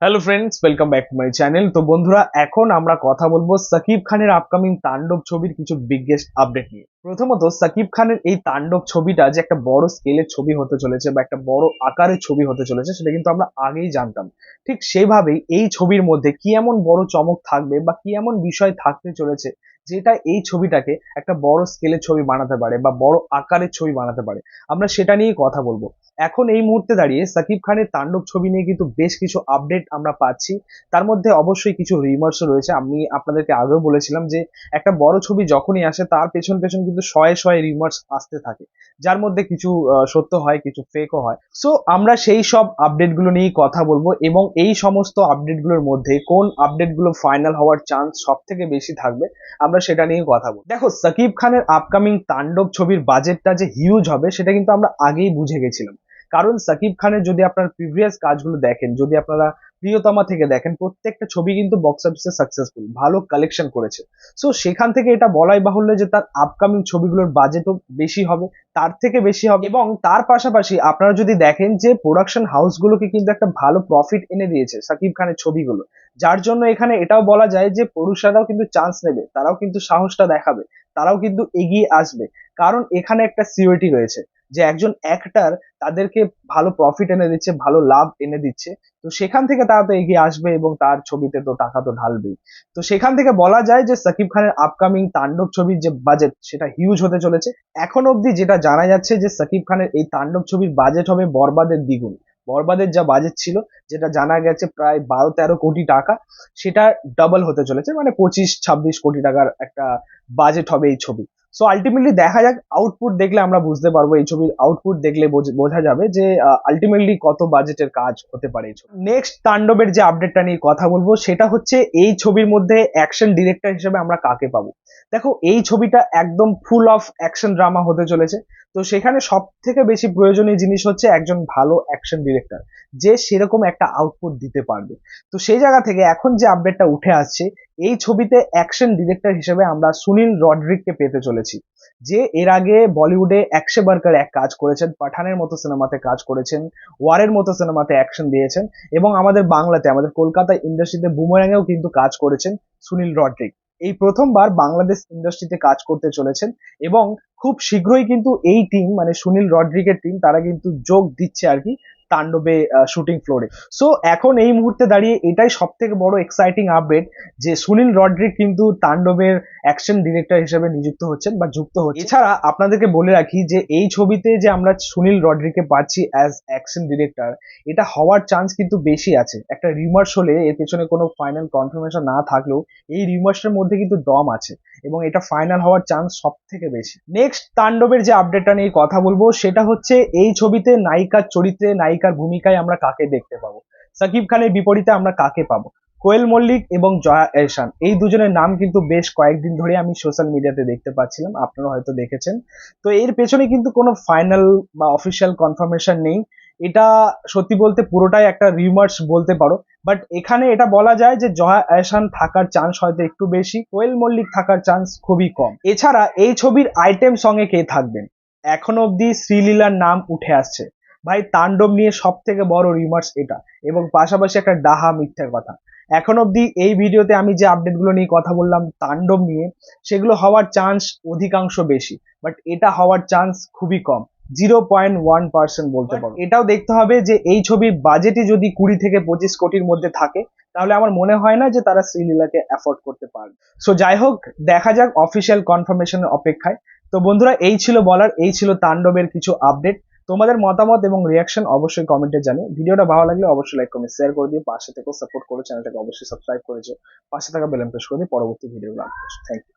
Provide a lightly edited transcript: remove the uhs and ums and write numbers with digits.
Hello friends, welcome back to my channel. তো বন্ধুরা, এখন আমরা কথা বলবো সাকিব খানের আপকামিং তাণ্ডব ছবির কিছু বিগেস্ট আপডেট নিয়ে। প্রথমত, সাকিব খানের এই তাণ্ডব ছবিটা যে একটা বড় স্কেলের ছবি হতে চলেছে বা একটা বড় আকারের ছবি হতে চলেছে, সেটা কিন্তু আমরা আগেই জানতাম। ঠিক সেভাবেই এই ছবির মধ্যে কি এমন বড় চমক থাকবে বা কি এমন বিষয় থাকতে চলেছে যেটা এই ছবিটাকে একটা বড় স্কেলের ছবি বানাতে পারে বা বড় আকারের ছবি বানাতে পারে, আমরা সেটা নিয়েই কথা বলবো। এখন এই মুহূর্তে দাঁড়িয়ে সাকিব খানের তাণ্ডব ছবি নিয়ে কিন্তু বেশ কিছু আপডেট আমরা পাচ্ছি। তার মধ্যে অবশ্যই কিছু রিমার্সও রয়েছে। আমি আপনাদেরকে আগেও বলেছিলাম যে একটা বড় ছবি যখনই আসে তার পেছন পেছন কিন্তু শয়ে শয়ে রিমার্স আসতে থাকে, যার মধ্যে কিছু সত্য হয়, কিছু ফেকও হয়। সো আমরা সেই সব আপডেটগুলো নিয়েই কথা বলবো এবং এই সমস্ত আপডেটগুলোর মধ্যে কোন আপডেটগুলো ফাইনাল হওয়ার চান্স সব থেকে বেশি থাকবে আমরা সেটা নিয়ে কথা বলবো। দেখো, সাকিব খানের আপকামিং তাণ্ডব ছবির বাজেটটা যে হিউজ হবে সেটা কিন্তু আমরা আগেই বুঝে গেছিলাম। কারণ সাকিব খানের যদি আপনার প্রিভিয়াস কাজগুলো দেখেন, যদি আপনারা প্রিয়তমা থেকে দেখেন, প্রত্যেকটা ছবি কিন্তু বক্স অফিসে সাকসেসফুল, ভালো কালেকশন করেছে। সো সেখান থেকে এটা বলাই বাহুল্য যে তার আপকামিং ছবিগুলোর বাজেটও বেশি হবে, তার থেকে বেশি হবে। এবং তার পাশাপাশি আপনারা যদি দেখেন যে প্রোডাকশন হাউসগুলোকে কিন্তু একটা ভালো প্রফিট এনে দিয়েছে সাকিব খানের ছবিগুলো, যার জন্য এখানে এটাও বলা যায় যে প্রডিউসাররাও কিন্তু চান্স নেবে, তারাও কিন্তু সাহসটা দেখাবে, তারাও কিন্তু এগিয়ে আসবে। কারণ এখানে একটা সিওরিটি রয়েছে যে একজন অ্যাক্টার তাদেরকে ভালো প্রফিট এনে দিচ্ছে, ভালো লাভ এনে দিচ্ছে। তো সেখান থেকে তারা তো এগিয়ে আসবে এবং তার ছবিতে তো টাকা তো ঢালবেই। তো সেখান থেকে বলা যায় যে সাকিব খানের আপকামিং তাণ্ডব ছবির যে বাজেট সেটা হিউজ হতে চলেছে। এখন অবধি যেটা জানা যাচ্ছে যে সাকিব খানের এই তাণ্ডব ছবির বাজেট হবে বরবাদের দ্বিগুণ। বরবাদের যা বাজেট ছিল, যেটা জানা গেছে প্রায় 12-13 কোটি টাকা, সেটা ডাবল হতে চলেছে, মানে 25-26 কোটি টাকার একটা বাজেট হবে এই ছবি। সো আলটিমেটলি দেখা যাক, আউটপুট দেখলে আমরা বুঝতে পারবো, এই ছবির আউটপুট দেখলে বোঝা যাবে যে আলটিমেটলি কত বাজেটের কাজ হতে পারে এই ছবি। নেক্সট তাণ্ডবের যে আপডেটটা নিয়ে কথা বলবো সেটা হচ্ছে এই ছবির মধ্যে অ্যাকশন ডিরেক্টর হিসেবে আমরা কাকে পাবো। দেখো, এই ছবিটা একদম ফুল অফ অ্যাকশন ড্রামা হতে চলেছে। তো সেখানে সব থেকে বেশি প্রয়োজনীয় জিনিস হচ্ছে একজন ভালো অ্যাকশন ডিরেক্টর, যে সেরকম একটা আউটপুট দিতে পারবে। তো সেই জায়গা থেকে এখন যে আপডেটটা উঠে আসছে, এই ছবিতে অ্যাকশন ডিরেক্টর হিসেবে আমরা সুনীল রডরিককে পেতে চলেছি, যে এর আগে বলিউডে একশে বারকার এক কাজ করেছেন, পাঠানের মতো সিনেমাতে কাজ করেছেন, ওয়ারের মতো সিনেমাতে অ্যাকশন দিয়েছেন, এবং আমাদের বাংলাতে, আমাদের কলকাতা ইন্ডাস্ট্রিতে বুমেরাঙেও কিন্তু কাজ করেছেন সুনীল রডরিক। এই প্রথমবার বাংলাদেশ ইন্ডাস্ট্রিতে কাজ করতে চলেছেন এবং খুব শীঘ্রই কিন্তু এই টিম, মানে সুনীল রডরিকের টিম, তারা কিন্তু যোগ দিচ্ছে আর কি তাণ্ডবে শুটিং ফ্লোরে। সো এখন এই মুহূর্তে দাঁড়িয়ে এটাই সব থেকে বড় এক্সাইটিং আপডেট যে সুনীল রডরিক কিন্তু তাণ্ডবের অ্যাকশন ডিরেক্টর হিসেবে নিযুক্ত হচ্ছেন বা যুক্ত হচ্ছেন। এছাড়া আপনাদেরকে বলে রাখি যে এই ছবিতে যে আমরা সুনীল রডরিককে পাচ্ছি অ্যাজ অ্যাকশন ডিরেক্টর, এটা হওয়ার চান্স কিন্তু বেশি আছে। একটা রিমার্স হলে এর পেছনে কোনো ফাইনাল কনফার্মেশন না থাকলেও এই রিমার্সের মধ্যে কিন্তু দম আছে এবং এটা ফাইনাল হওয়ার চান্স সব থেকে বেশি। নেক্সট তাণ্ডবের যে আপডেটটা নিয়ে কথা বলবো সেটা হচ্ছে এই ছবিতে নায়িকার চরিত্রে, নায়িকার ভূমিকায় আমরা কাকে দেখতে পাবো। সাকিব খানের বিপরীতে আমরা কাকে পাবো? কোয়েল মল্লিক এবং জয়া এহসান, এই দুজনের নাম কিন্তু বেশ কয়েকদিন ধরে আমি সোশ্যাল মিডিয়াতে দেখতে পাচ্ছিলাম, আপনারা হয়তো দেখেছেন। তো এর পেছনে কিন্তু কোনো ফাইনাল বা অফিসিয়াল কনফার্মেশন নেই। এটা সত্যি বলতে পুরোটাই একটা রিমার্স বলতে পারো। বাট এখানে এটা বলা যায় যে জয়া এহসান থাকার চান্স হয়তো একটু বেশি, কোয়েল মল্লিক থাকার চান্স খুবই কম। এছাড়া এই ছবির আইটেম সঙ্গে কে থাকবেন? এখনো অব্দি শ্রীলীলার নাম উঠে আসছে। ভাই, তাণ্ডব নিয়ে সব থেকে বড় রিমার্স এটা, এবং পাশাপাশি একটা ডাহা মিথ্যে কথা। এখন অব্দি এই ভিডিওতে আমি যে আপডেটগুলো নিয়ে কথা বললাম তাণ্ডব নিয়ে, সেগুলো হওয়ার চান্স অধিকাংশ বেশি, বাট এটা হওয়ার চান্স খুবই কম, 0.1% বলতে পারো। এটাও দেখতে হবে যে এই ছবির বাজেটই যদি 20 থেকে 25 কোটির মধ্যে থাকে, তাহলে আমার মনে হয় না যে তারা শ্রীলীলাকে অ্যাফোর্ড করতে পারবে। সো যাই হোক, দেখা যাক অফিসিয়াল কনফার্মেশনের অপেক্ষায়। তো বন্ধুরা, এই ছিল বলার, এই ছিল তাণ্ডবের কিছু আপডেট। তোমাদের মতামত এবং রিয়াকশন অবশ্যই কমেন্টে জানিও। ভিডিওটা ভালো লাগলে অবশ্যই লাইক কমেন্ট শেয়ার করে দিও, পাশে থেকেও সাপোর্ট করো, চ্যানেলটাকে অবশ্যই সাবস্ক্রাইব করেছো, পাশে থাকা বেল আইকন প্রেস করে দিও পরবর্তী ভিডিওগুলো আপলোড। Thank you.